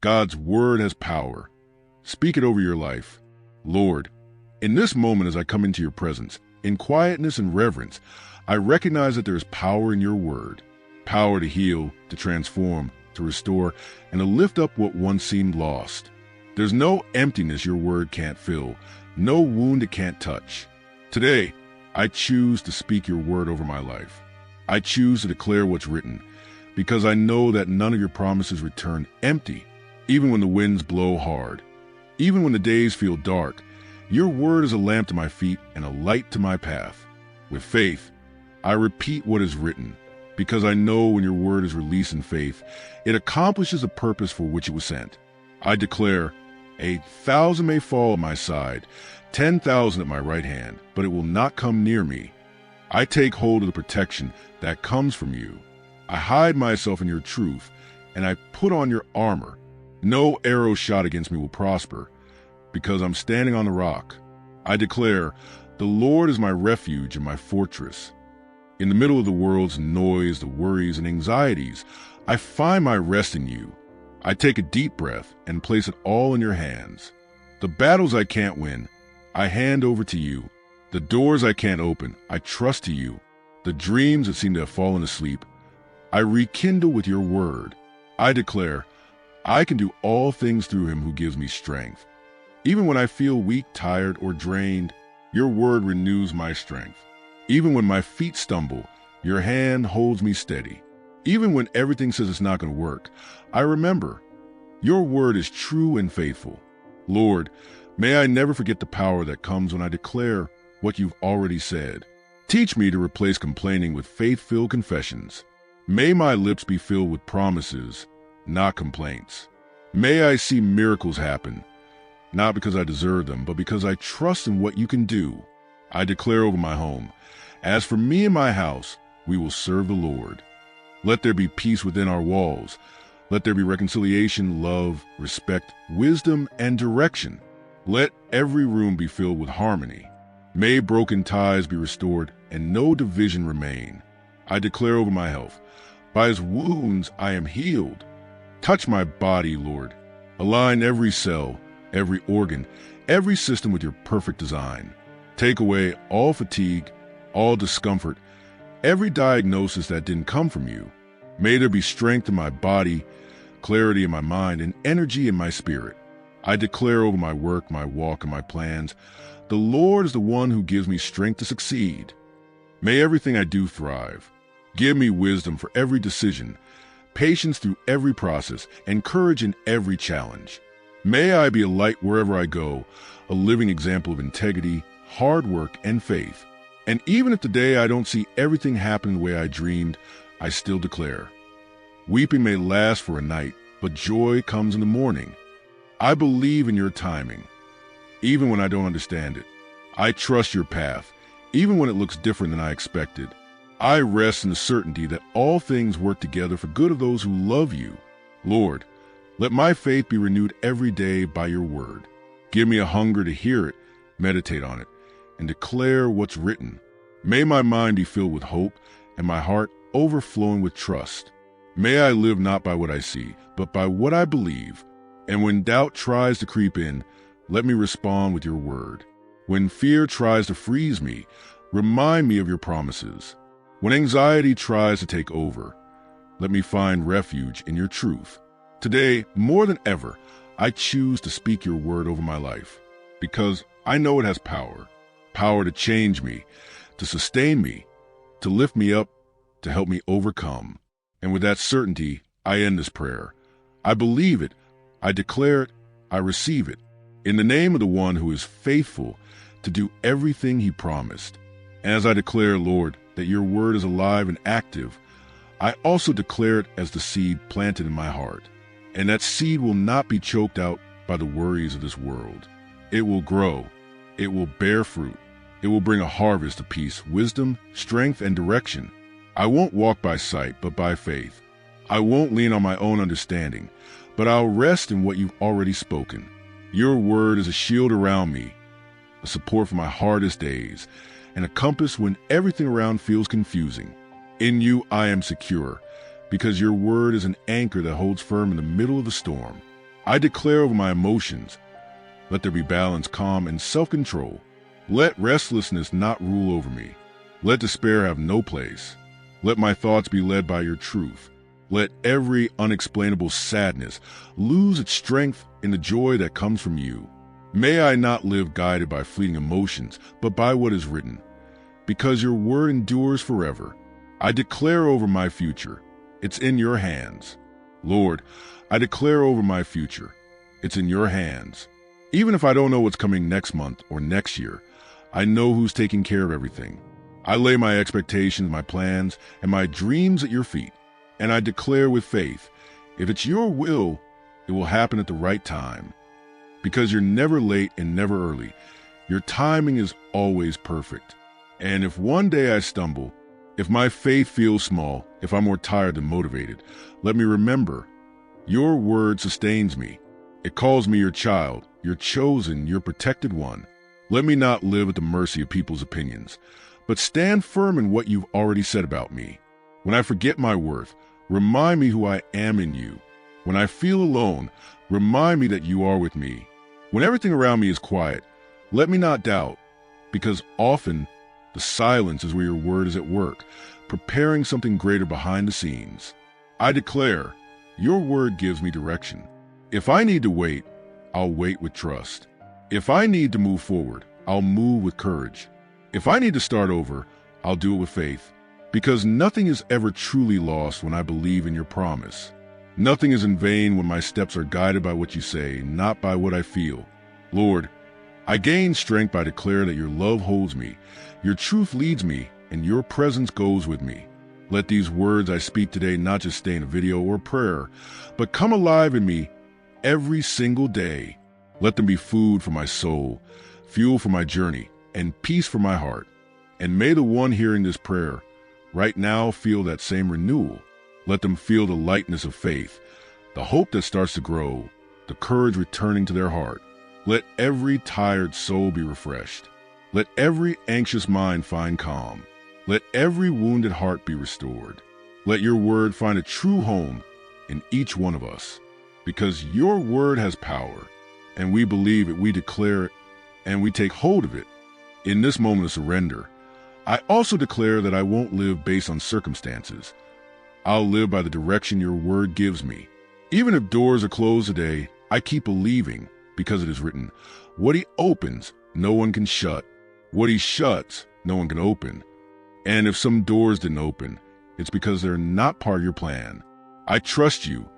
God's word has power. Speak it over your life. Lord, in this moment as I come into your presence, in quietness and reverence, I recognize that there is power in your word, power to heal, to transform, to restore, and to lift up what once seemed lost. There's no emptiness your word can't fill, no wound it can't touch. Today, I choose to speak your word over my life. I choose to declare what's written, because I know that none of your promises return empty, even when the winds blow hard. Even when the days feel dark, your word is a lamp to my feet and a light to my path. With faith, I repeat what is written, because I know when your word is released in faith, it accomplishes the purpose for which it was sent. I declare, 1,000 may fall at my side, 10,000 at my right hand, but it will not come near me. I take hold of the protection that comes from you. I hide myself in your truth, and I put on your armor. No arrow shot against me will prosper, because I'm standing on the rock. I declare, the Lord is my refuge and my fortress. In the middle of the world's noise, the worries and anxieties, I find my rest in you. I take a deep breath and place it all in your hands. The battles I can't win, I hand over to you. The doors I can't open, I trust to you. The dreams that seem to have fallen asleep, I rekindle with your word. I declare, I can do all things through him who gives me strength. Even when I feel weak, tired, or drained, your word renews my strength. Even when my feet stumble, your hand holds me steady. Even when everything says it's not going to work, I remember, your word is true and faithful. Lord, may I never forget the power that comes when I declare what you've already said. Teach me to replace complaining with faith-filled confessions. May my lips be filled with promises, not complaints. May I see miracles happen, not because I deserve them, but because I trust in what you can do. I declare over my home, as for me and my house, we will serve the Lord. Let there be peace within our walls. Let there be reconciliation, love, respect, wisdom, and direction. Let every room be filled with harmony. May broken ties be restored and no division remain. I declare over my health, by his wounds I am healed. Touch my body, Lord. Align every cell, every organ, every system with your perfect design. Take away all fatigue, all discomfort, every diagnosis that didn't come from you. May there be strength in my body, clarity in my mind, and energy in my spirit. I declare over my work, my walk, and my plans, the Lord is the one who gives me strength to succeed. May everything I do thrive. Give me wisdom for every decision, patience through every process, and courage in every challenge. May I be a light wherever I go, a living example of integrity, hard work, and faith. And even if today I don't see everything happen the way I dreamed, I still declare, weeping may last for a night, but joy comes in the morning. I believe in your timing, even when I don't understand it. I trust your path, even when it looks different than I expected. I rest in the certainty that all things work together for good of those who love you. Lord, let my faith be renewed every day by your word. Give me a hunger to hear it, meditate on it, and declare what's written. May my mind be filled with hope and my heart overflowing with trust. May I live not by what I see, but by what I believe. And when doubt tries to creep in, let me respond with your word. When fear tries to freeze me, remind me of your promises. When anxiety tries to take over, let me find refuge in your truth. Today, more than ever, I choose to speak your word over my life, because I know it has power. Power to change me, to sustain me, to lift me up, to help me overcome. And with that certainty, I end this prayer. I believe it, I declare it, I receive it, in the name of the one who is faithful to do everything he promised. As I declare, Lord, that your word is alive and active, I also declare it as the seed planted in my heart. And that seed will not be choked out by the worries of this world. It will grow. It will bear fruit. It will bring a harvest of peace, wisdom, strength, and direction. I won't walk by sight, but by faith. I won't lean on my own understanding, but I'll rest in what you've already spoken. Your word is a shield around me, a support for my hardest days, and a compass when everything around feels confusing. In you I am secure, because your word is an anchor that holds firm in the middle of the storm. I declare over my emotions, let there be balance, calm, and self-control. Let restlessness not rule over me. Let despair have no place. Let my thoughts be led by your truth. Let every unexplainable sadness lose its strength in the joy that comes from you. May I not live guided by fleeting emotions, but by what is written. Because your word endures forever, I declare over my future, it's in your hands. Lord, I declare over my future, it's in your hands. Even if I don't know what's coming next month or next year, I know who's taking care of everything. I lay my expectations, my plans, and my dreams at your feet, and I declare with faith, if it's your will, it will happen at the right time. Because you're never late and never early, your timing is always perfect. And if one day I stumble, if my faith feels small, if I'm more tired than motivated, let me remember, your word sustains me. It calls me your child, your chosen, your protected one. Let me not live at the mercy of people's opinions, but stand firm in what you've already said about me. When I forget my worth, remind me who I am in you. When I feel alone, remind me that you are with me. When everything around me is quiet, let me not doubt, because often the silence is where your word is at work, preparing something greater behind the scenes. I declare, your word gives me direction. If I need to wait, I'll wait with trust. If I need to move forward, I'll move with courage. If I need to start over, I'll do it with faith. Because nothing is ever truly lost when I believe in your promise. Nothing is in vain when my steps are guided by what you say, not by what I feel. Lord, I gain strength by declaring that your love holds me, your truth leads me, and your presence goes with me. Let these words I speak today not just stay in a video or prayer, but come alive in me every single day. Let them be food for my soul, fuel for my journey, and peace for my heart. And may the one hearing this prayer right now feel that same renewal. Let them feel the lightness of faith, the hope that starts to grow, the courage returning to their heart. Let every tired soul be refreshed. Let every anxious mind find calm. Let every wounded heart be restored. Let your word find a true home in each one of us. Because your word has power, and we believe it, we declare it, and we take hold of it. In this moment of surrender, I also declare that I won't live based on circumstances. I'll live by the direction your word gives me. Even if doors are closed today, I keep believing, because it is written, what he opens, no one can shut. What he shuts, no one can open. And if some doors didn't open, it's because they're not part of your plan. I trust you,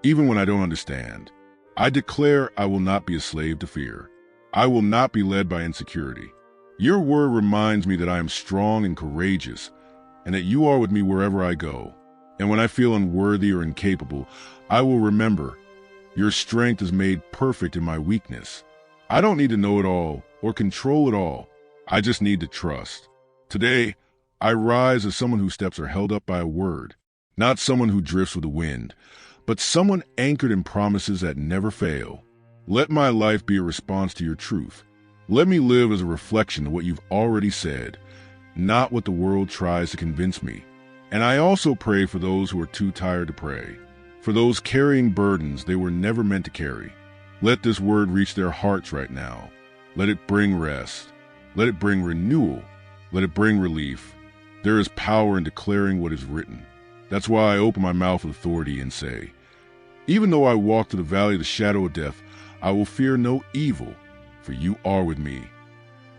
even when I don't understand. I declare I will not be a slave to fear. I will not be led by insecurity. Your word reminds me that I am strong and courageous, and that you are with me wherever I go. And when I feel unworthy or incapable, I will remember, your strength is made perfect in my weakness. I don't need to know it all or control it all. I just need to trust. Today, I rise as someone whose steps are held up by a word, not someone who drifts with the wind, but someone anchored in promises that never fail. Let my life be a response to your truth. Let me live as a reflection of what you've already said, not what the world tries to convince me. And I also pray for those who are too tired to pray, for those carrying burdens they were never meant to carry. Let this word reach their hearts right now. Let it bring rest. Let it bring renewal. Let it bring relief. There is power in declaring what is written. That's why I open my mouth with authority and say, even though I walk through the valley of the shadow of death, I will fear no evil, for you are with me.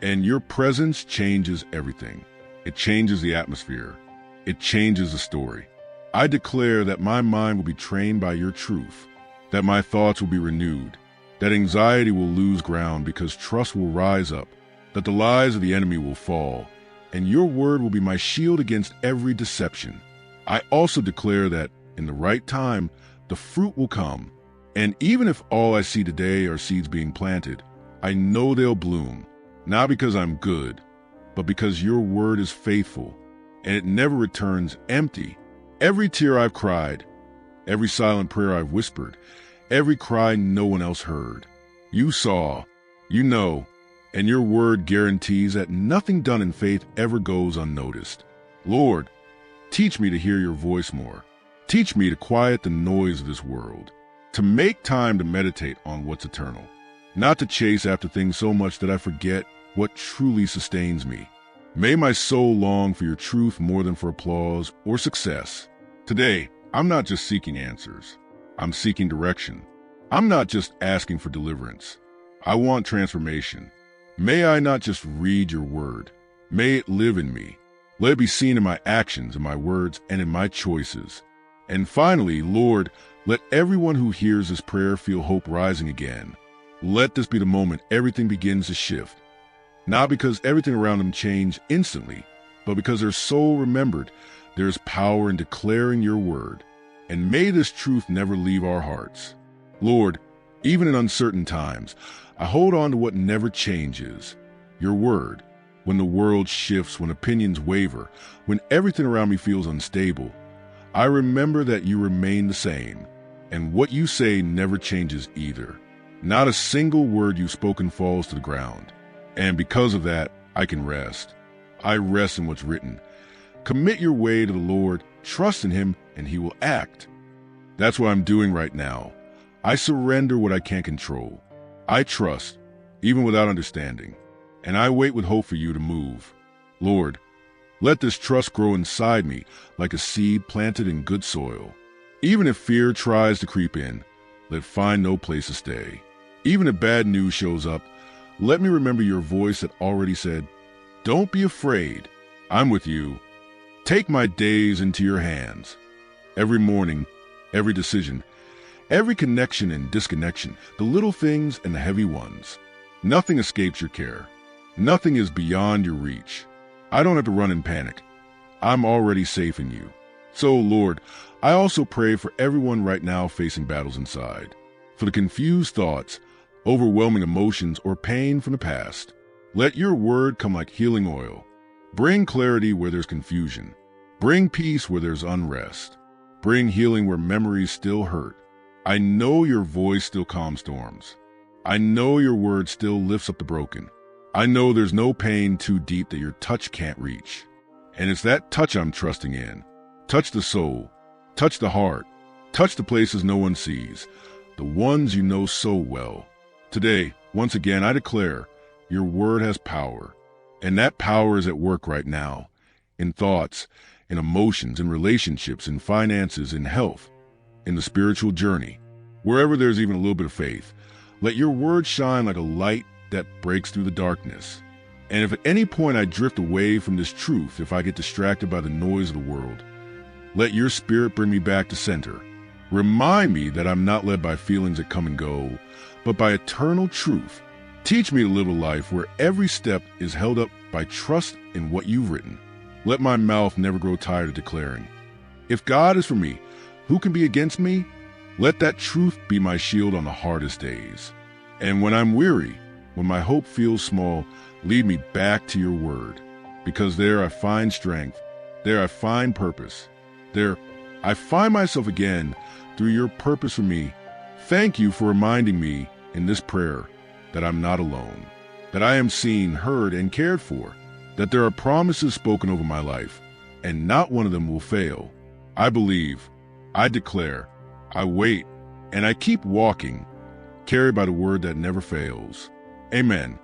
And your presence changes everything. It changes the atmosphere. It changes the story. I declare that my mind will be trained by your truth, that my thoughts will be renewed, that anxiety will lose ground because trust will rise up, that the lies of the enemy will fall, and your word will be my shield against every deception. I also declare that, in the right time, the fruit will come. And even if all I see today are seeds being planted, I know they'll bloom, not because I'm good, but because your word is faithful, and it never returns empty. Every tear I've cried, every silent prayer I've whispered, every cry no one else heard, you saw, you know, and your word guarantees that nothing done in faith ever goes unnoticed. Lord, teach me to hear your voice more. Teach me to quiet the noise of this world. to make time to meditate on what's eternal, not to chase after things so much that I forget what truly sustains me. May my soul long for your truth more than for applause or success. Today, I'm not just seeking answers. I'm seeking direction. I'm not just asking for deliverance. I want transformation. May I not just read your word. May it live in me. Let it be seen in my actions, in my words, and in my choices. And finally, Lord, let everyone who hears this prayer feel hope rising again. Let this be the moment everything begins to shift. Not because everything around them changed instantly, but because their soul remembered there is power in declaring your word. And may this truth never leave our hearts. Lord, even in uncertain times, I hold on to what never changes, your word. When the world shifts, when opinions waver, when everything around me feels unstable, I remember that you remain the same, and what you say never changes either. Not a single word you've spoken falls to the ground. And because of that, I can rest. I rest in what's written. Commit your way to the Lord, trust in him, and he will act. That's what I'm doing right now. I surrender what I can't control. I trust, even without understanding, and I wait with hope for you to move. Lord, let this trust grow inside me like a seed planted in good soil. Even if fear tries to creep in, let it find no place to stay. Even if bad news shows up, let me remember your voice that already said, "Don't be afraid. I'm with you." Take my days into your hands. Every morning, every decision, every connection and disconnection, the little things and the heavy ones. Nothing escapes your care. Nothing is beyond your reach. I don't have to run in panic. I'm already safe in you. So, Lord, I also pray for everyone right now facing battles inside, for the confused thoughts, overwhelming emotions, or pain from the past. Let your word come like healing oil. Bring clarity where there's confusion. Bring peace where there's unrest. Bring healing where memories still hurt. I know your voice still calms storms. I know your word still lifts up the broken. I know there's no pain too deep that your touch can't reach. And it's that touch I'm trusting in. Touch the soul. Touch the heart. Touch the places no one sees. The ones you know so well. Today, once again, I declare your word has power. And that power is at work right now. In thoughts, in emotions, in relationships, in finances, in health, in the spiritual journey. Wherever there's even a little bit of faith, let your word shine like a light that breaks through the darkness. And if at any point I drift away from this truth, if I get distracted by the noise of the world, let your spirit bring me back to center. Remind me that I'm not led by feelings that come and go, but by eternal truth. Teach me to live a life where every step is held up by trust in what you've written. Let my mouth never grow tired of declaring, if God is for me, who can be against me? Let that truth be my shield on the hardest days. And when I'm weary, when my hope feels small, lead me back to your word, because there I find strength, there I find purpose, there I find myself again through your purpose for me. Thank you for reminding me in this prayer that I'm not alone, that I am seen, heard, and cared for, that there are promises spoken over my life, and not one of them will fail. I believe, I declare, I wait, and I keep walking, carried by the word that never fails. Amen.